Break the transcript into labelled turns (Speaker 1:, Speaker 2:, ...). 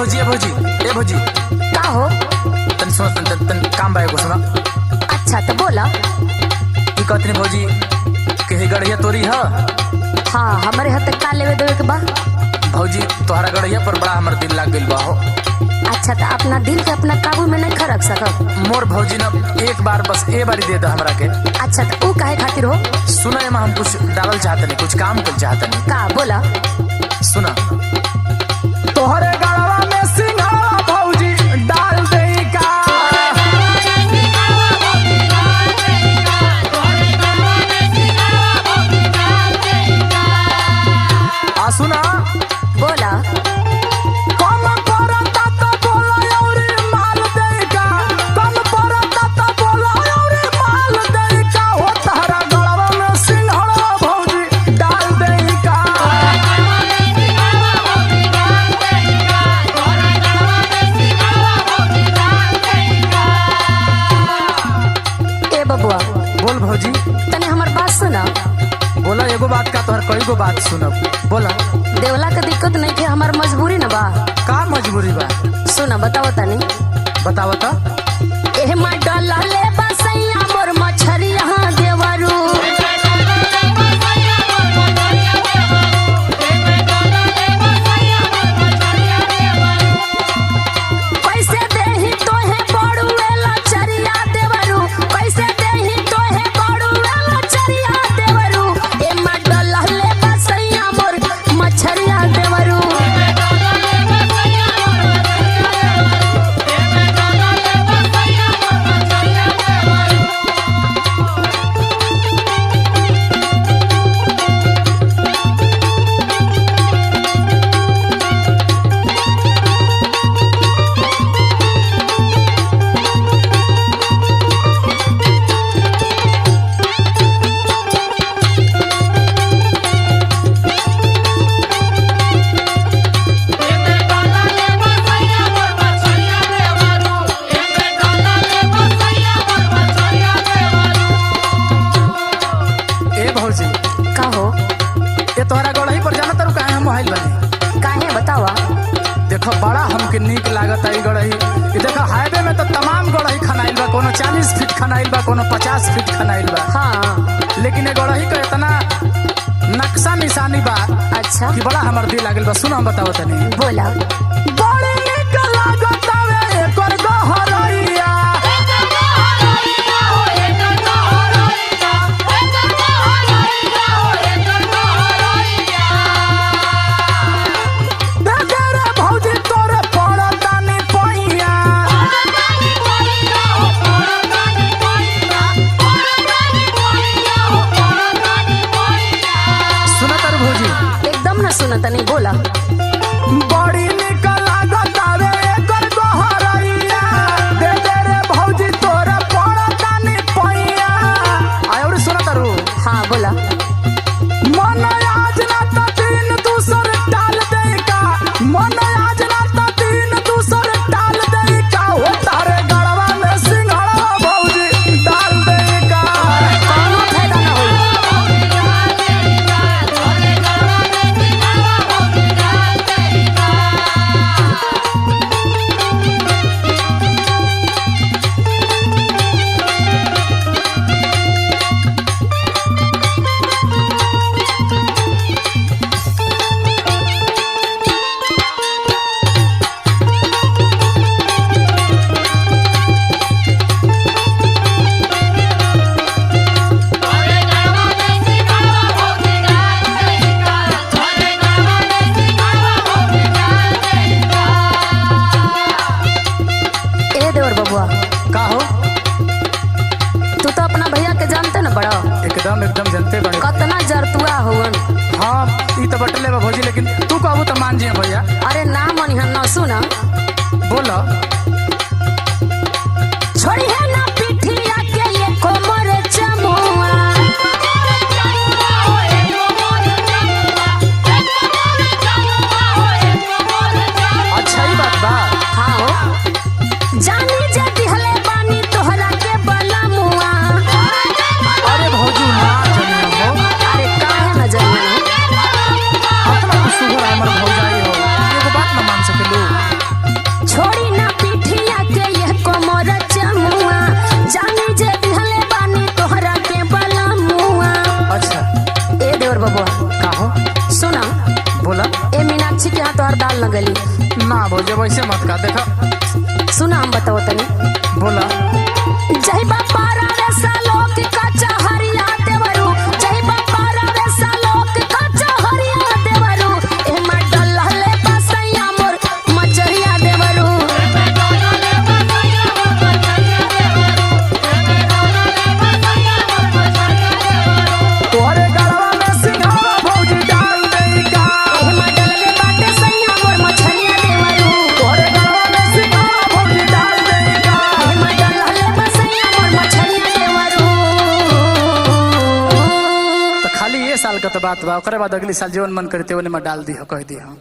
Speaker 1: भौजी ए भौजी ए भौजी
Speaker 2: का हो?
Speaker 1: तन सुनो तन काम बा एगो सुना।
Speaker 2: अच्छा तो बोला।
Speaker 1: की कहतनी भौजी के हे गड़िया तोरी ह?
Speaker 2: हाँ हमारे हाथ का लेवे देवे के बा।
Speaker 1: भौजी तोहरा गड़िया पर बड़ा हमर दिल लाग गइल बा हो।
Speaker 2: अच्छा तो अपना दिल के अपना काबू में नहीं रख सकत?
Speaker 1: मोर भौजी न एक बार बस ए बारी दे द हमरा के।
Speaker 2: अच्छा तो ऊ काहे खातिर हो?
Speaker 1: सुना एमा हम कुछ डालल चाहतनी, कुछ काम कर चाहतनी।
Speaker 2: का बोला?
Speaker 1: सुना तोहरे गड़वा में सिंघाड़ा भौजी डाल देई का। आ सुना
Speaker 2: बोला।
Speaker 1: कम परता त बोला औरी माल देई का, कम परता त बोला औरी माल देई का। हो तोहरा गड़वा में सिंघाड़ा भौजी डाल देई का।
Speaker 2: ए बबुआ
Speaker 1: बोल भौजी।
Speaker 2: तने हमार बात सुना।
Speaker 1: बोला एगो बात का तोहर कई गो बात सुनब। बोला
Speaker 2: देवला के दिक्कत नहीं थे, हमार मजबूरी न बा।
Speaker 1: का मजबूरी बा?
Speaker 2: सुना बताओ तनी।
Speaker 1: बताव त।
Speaker 2: एह मा डाला ले बसैया मोर मछरिया देवरू। पैसे देही तोहे बड़ुएला चरिया देवरू, पैसे देही तोहे बड़ुएला चरिया देवरू। ए मा डाला ले बसैया मोर मछरिया देवरू।
Speaker 1: ए भौजी
Speaker 2: का हो?
Speaker 1: ये तोहरा गड़ही पर जाना तारू काहे हम मोबाइल बनी।
Speaker 2: काहे बतावा?
Speaker 1: देखो बड़ा हमके नीक लागत है गड़ही। ये देखो हाईवे में तो तमाम गड़ही खनाइल बा, कोनो 40 फीट खनाइल बा, कोनो 50 फीट खनाइल बा।
Speaker 2: हाँ
Speaker 1: लेकिन ये गड़ही का इतना नक्शा निशानी बा
Speaker 2: अच्छा
Speaker 1: कि बड़ा हमर दिल लागल बा। सुनो हम बताओ तनी।
Speaker 2: बोला।
Speaker 1: बड़ी नीक लागत हवे एकर गहरैया। देखे रे भौजी तोरे पड़तानी पैया। सुना तारू भौजी
Speaker 2: एकदम न सुनत नहीं। बोला।
Speaker 1: बड़ी निक लागत हवे एकर गहरैया। देखे रे भौजी तोरे पड़तानी पैया। और सुना तारू
Speaker 2: हाँ बोला।
Speaker 1: मन आज ना त दिन दूसर डाल देई का, मन आज ना त दिन दूसर डाल देई का। हो तारे गड़वा में सिंघाड़ा भौजी डाल देई का।
Speaker 2: कौनो फायदा न होई। पूछी कि हाँ तोहर दाल न गली।
Speaker 1: ना भौजी वैसे मत का देखा।
Speaker 2: सुना हम बताओ तनी।
Speaker 1: बोला।
Speaker 2: जय बापा रे सालो की कच्चा हरिया देवरू, जय बापा रे सालो की कच्चा हरिया देवरू, एमा डलले बसैया मोर मचरिया देवरू।
Speaker 1: तोहरे गड़वा में सिंघाड़ा भौजी डाल देई का।
Speaker 2: एमा डलले बाटे सैया मोर मचरिया देवरू,
Speaker 1: तोहरे गड़वा में सिंघाड़ा भौजी डाल देई का।
Speaker 2: एमा डलले बसैया मोर मचरिया देवरू।
Speaker 1: तो खाली ये साल का तो बात बा, ओकरे बाद अगली साल जीवन मन करते ओने में डाल दी हो कह दी हो।